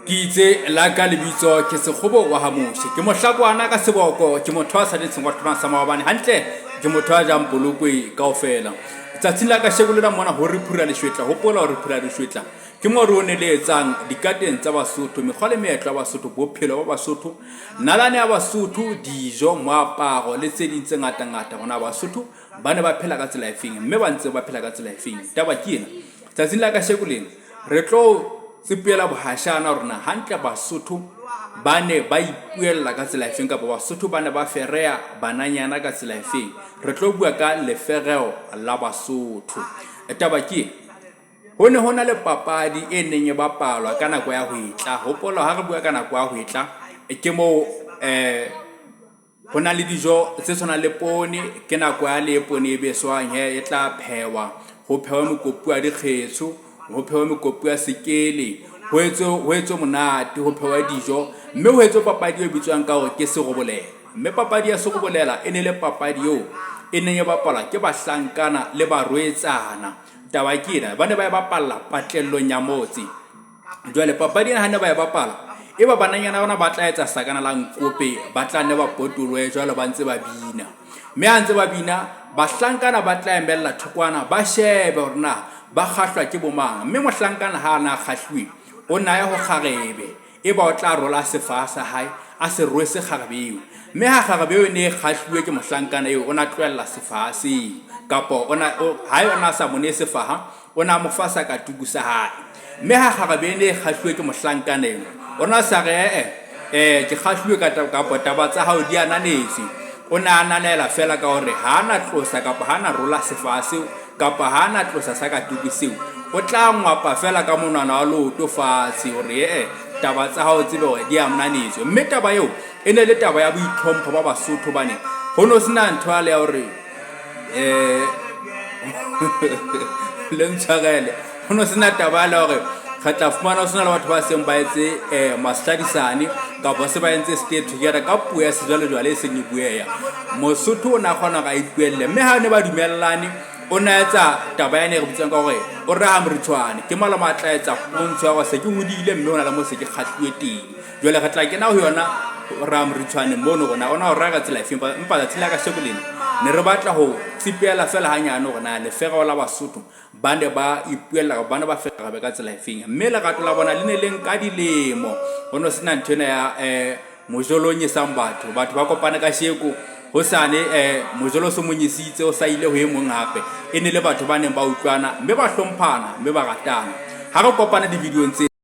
ke itse la ka lebitso ke sekgobo wa Hamoshe ke mohlakwana ka seboko ke motho a sa ditseng wa tona sa maobane hantle ke motho a jang polokwe kaofela tsatsing la ka shegolela mona ho re phura le shwetla hopola ho re phura le shwetla ke mo re o ne le etsang dikateng tsa Basotho mekgwa le meetlo ya Basotho bophelo ba Basotho nalane ya Basotho dijo moaparo le tse ding tse ngata ngata bona Basotho ba ne ba phela ka tsela efeng mme ba ntse ba phela ka tsela efeng taba ke ena tsatsing la ka shegoleng re tlo tsipela bohashana rona hantle Basotho ba ne ba ipuella ka tsela efeng ka Basotho ba ne ba ferea bananyana ka tsela efeng re tlo bua ka lefereo la Basotho taba ke hone hona le papadi e neng e bapalwa ka nako ya ho itla hopola ha re bua ka nako ya ho itla ke mo hona le dijo tse tshwana le pone ke nako ya le pone e beswang e tla phewa ho phewa mokopu wa dikgetso ho phewa mokopu ya sekele ho etso monate ho phewa dijo mme ho etso papadi e bitswang ka hore ke serobolela mme papadi ya serobolela e ne le papadi eo e neng e bapalwa ke bahlankana le barwetsana taba ke ena ba ne ba e bapalla patlellong ya motse jwale papadi ena ha ne ba e bapala e ba bananyana bona ba tla etsa sakana la nkope ba tla ne ba potolwe jwale ba ntse ba bina mme ha ntse ba bina bahlankana ba tla emella thokwana ba shebe hore na ba kgahlwa ke bomang mme mohlankana ha na kgahlwe o na ya ho kgarebe e ba o tla rola sefa sa hae a se rwese kgarabeo mme ha kgarabeo ne kgahlwe ke mohlankana eo o na tloella sefa se kapo ona hae ona sa mone sefaha ona mo fasa ka tuku sa hae mme ha kgarabeo ne kgahlwe ke mohlankana eo ona sa re ke kgahlwe ka kapo taba tsa hao di ananetse ona ananela fela ka hore ha na tlosa kapo ha na rola sefa seo kapa ha na tlosa sa ka tuku seo o tla ngwapa fela ka monwana wa loto fatshe hore taba tsa hao tsebe hore di amnanetswe mme taba eo e ne le taba ya boitlhompho ba Basotho bane ho no sena ntho ya le ya hore le ntshwarele ho no sena taba ya le hore khatla fumana ho sena le batho ba seng ba etse mastadisane kapa se ba entse stay together ka puo ya sejwalejwale e seng e bueya Mosotho o na kgona ga ipuelle mme ha ne ba dumellane o na etsa taba ya ne re bitsang ka hore o re ha mritshwane ke malama a tla etsa pontsho ya go se ke hodile mme ona le mo se ke kgahlwe teng jwale re tla kena ho yona ra mritshwane mono gona ona o raga tsela efeng empa la tsela ka shekoleng ne re batla ho tsipela fela hanyane gore na lefero la Basotho ba ne ba ipuella ba ne ba fega ka tsela efeng mme le gato la bona le ne leng ka dilemo hono sena nthena ya mojolonye sang batho ba kopana ka sheko ho sane mojolo se monyisitse o sa ile ho e mong hape e ne le batho ba neng ba utlwana mme ba hlomphana mme ba ratana ha re kopana di video tse